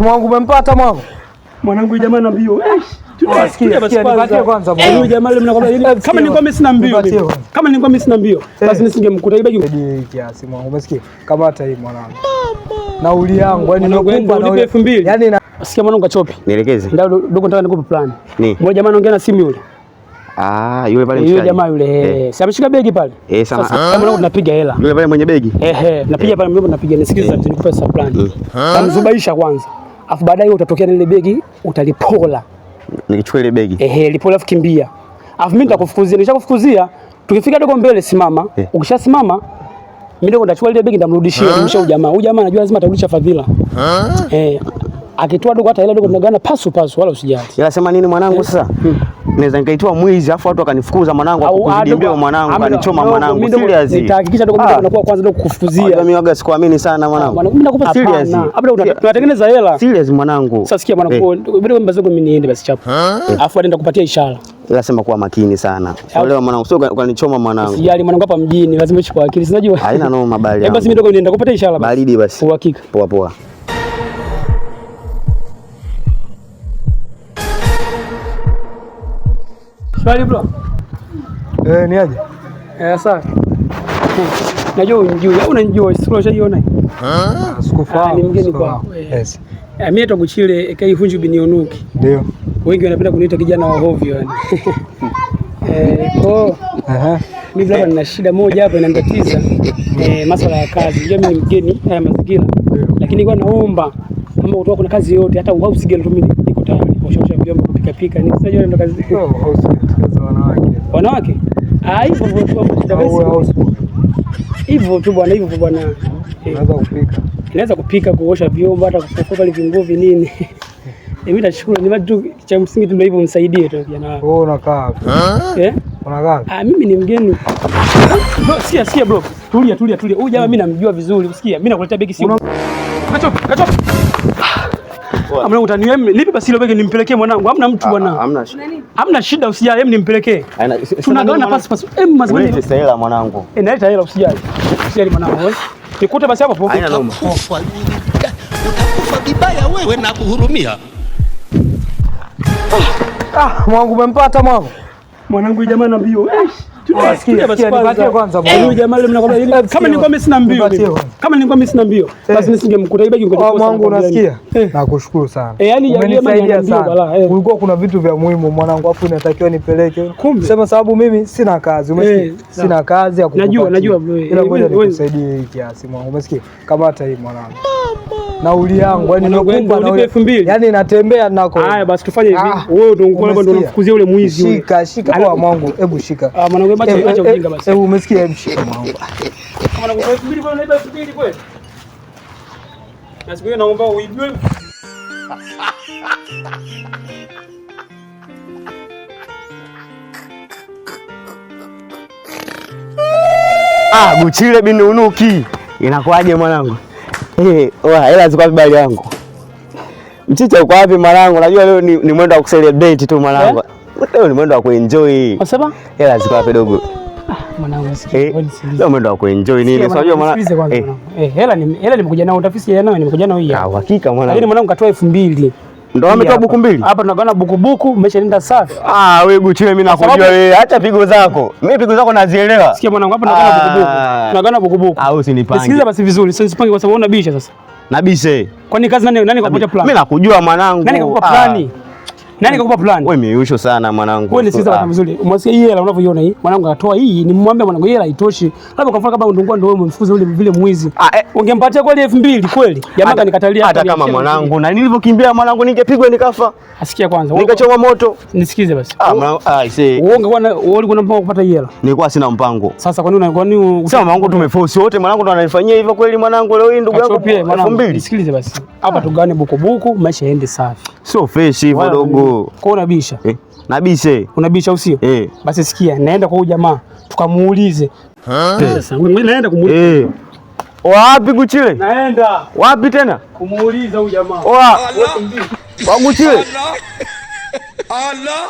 Mwanangu umempata mwanangu. Mwanangu jamaa na mbio. Sikia nipatie kwanza. Huyu jamaa leo mnakwambia kama nilikuwa mimi sina mbio. Kama nilikuwa mimi sina mbio, basi nisingemkuta ibaki kiasi mwanangu. Umesikia? Kamata hii mwanangu. Nauli yangu yani nakupa na 2000. Yaani sikia mwanangu kachopi. Nielekeze. Ndio dogo nataka nikupe plan. Mmoja jamaa anaongea na simu yule. Yule pale mshikaji. Yule jamaa yule. Si ameshika begi pale. Sana. Sasa mwanangu tunapiga hela. Yule pale mwenye begi. Napiga pale mimi napiga nisikilize nikupe sa plan. Tamzubaisha kwanza. Afu baadaye utatokea na ile begi utalipola. Nikichukua ile begi. Lipola afu kimbia. Afu mimi nitakufukuzia, nikishakufukuzia tukifika dogo mbele simama. Ukishasimama mimi dogo nitachukua ile begi nitamrudishia huyu jamaa. Huyu jamaa anajua lazima atarudisha fadhila. Akitoa dogo hata ile dogo tunagawana pasu wala usijali. Ila sema nini mwanangu sasa? Naweza nikaitoa mwizi afu watu wakanifukuza mwanangu akuzidimbia mwanangu akanichoma mwanangu. Serious. Nitahakikisha dogo mmoja anakuwa kwanza dogo kufukuzia. Mimi waga sikuamini sana mwanangu. Mimi nakupa serious. Labda tunatengeneza hela. Serious mwanangu. Sasa sikia mwanangu, bado mbazogo mimi niende basi chapo. Afu ataenda kupatia ishara. Ila sema kuwa makini sana. Leo mwanangu sio ukanichoma mwanangu. Sijali mwanangu hapa mjini lazima uishi kwa akili. Sinajua. Haina noma bali. Basi mimi dogo nienda kupatia ishara basi. Baridi basi. Uhakika. Poa. Swali bro. Ni aje? Sawa. Najua unijui au unanijua sio unaiona? Sikufahamu. Ni mgeni kwako. Yes. Mimi ndo Guchile Kaihunju binionuki. Ndio. Wengi wanapenda kuniita kijana wa hovyo yani. Mimi labda nina shida moja hapa inanitatiza. Masuala ya kazi. Unajua mimi ni mgeni haya mazingira. Lakini kwa naomba kama utakuwa kuna kazi yote hata house girl tu mimi niko tayari kushosha vyombo kupika ni sasa ndo kazi hiyo. Wanawake? Hivyo tu bwana, hivyo bwana. Inaweza kupika, kuosha vyombo, hata kufuta ile vinguvi nini. Mimi nashukuru ni watu cha msingi tu ndio hivyo msaidie tu kijana wangu. Wewe unakaa wapi? Unakaa? Mimi ni mgeni. Bro, sikia bro. Tulia. Huyu jamaa mimi namjua vizuri. Usikia? Mimi nakuletea begi simu. Kachopa. Amna utaniwe nipe basi ile begi nimpelekee mwanangu. Hamna mtu bwana. Hamna shida usijali, hebu nimpelekee. Tunagawana pasi. Mazuri. Naleta hela mwanangu. Naleta hela usijali. Usijali mwanangu. Nikute basi hapo. Haina noma. Utakufa vibaya wewe na kuhurumia. Mwanangu umempata mwanangu. Mwanangu jamaa na mbio. Sikia nipatie kwanza mwanangu. Huyu jamaa leo mnakwambia kama nilikuwa mimi sina mbio. Basi nisingemkuta ibaki ungekuwa. Mwanangu unasikia? Nakushukuru sana. Umenisaidia sana. Kulikuwa kuna vitu vya muhimu mwanangu afu inatakiwa nipeleke. Sema sababu mimi sina kazi. Umesikia? Sina kazi ya kukupatia. Najua bro. Ila ngoja nikusaidie hii kiasi mwanangu. Umesikia? Kamata hii mwanangu. Nauli yangu yani nakupa na 2000. Yani natembea nako. Haya basi tufanye hivi. Wewe ndio unamfukuzia ule mwizi. Shika kwa mwanangu. Hebu shika. Mwanangu acha ujinga basi. Hebu umesikia? Hebu shika mwanangu. Mwanangu 2000 bwana naiba 2000 kweli. Na siku hiyo naomba uibwe. Guchile binionuki. Inakuaje mwanangu? Hela ziko wapi bali yangu? Mchicha uko wapi mwanangu? Najua leo ni mwendo wa kucelebrate tu mwanangu. Leo ni mwendo wa kuenjoy. Unasema? Hela ziko wapi dogo? Mwanangu sikia. Leo mwendo wa kuenjoy nini? Unajua mwanangu. Hela nimekuja nao utafisi yeye nimekuja nao hii. Hakika mwanangu. Lakini mwanangu katoa 2000. Ndio ametoa buku mbili. Hapa tunagawana buku, umeshaenda safi. Wewe Guchile mimi nakujua wewe. Acha pigo zako. Mimi pigo zako nazielewa. Sikia mwanangu hapa tunagawana buku. Usinipange. Sikiliza basi vizuri. Usinipange kwa sababu una bisha sasa. Nabishe. Kwani kazi nani kakupa plan? Mimi nakujua mwanangu. Nani kakupa plani? Nani kakupa plan? Wewe miusho sana mwanangu. Wewe nisikiza kama vizuri. Umesikia hii hela unavyoiona hii? Mwanangu akatoa hii, nimwambia mwanangu hela haitoshi. Labda kwa mfano kama ndio wewe umemfukuza ule vile mwizi. Ungempatia kweli 2000 kweli? Jamaa kanikatalia hata kama mwanangu. Na nilivyokimbia mwanangu ningepigwa nikafa. Asikia kwanza. Nikachoma moto. Nisikize basi. Mwanangu ulikuwa na mpango kupata hii hela? Nilikuwa sina mpango. Sasa kwa nini sema mwanangu tumeforce wote mwanangu ndo ananifanyia hivyo kweli mwanangu leo hii ndugu yangu 2000. Nisikilize basi. Hapa tugane buku maisha yaende safi. Sio fresh hivyo dogo. Kwa unabisha? Nabishe. Unabisha usio? Basi sikia, naenda kwa huyu jamaa tukamuulize. Sasa mimi naenda kumuuliza. Wapi Guchile? Naenda. Wapi tena? Kumuuliza huyu jamaa. Wa Guchile. Allah.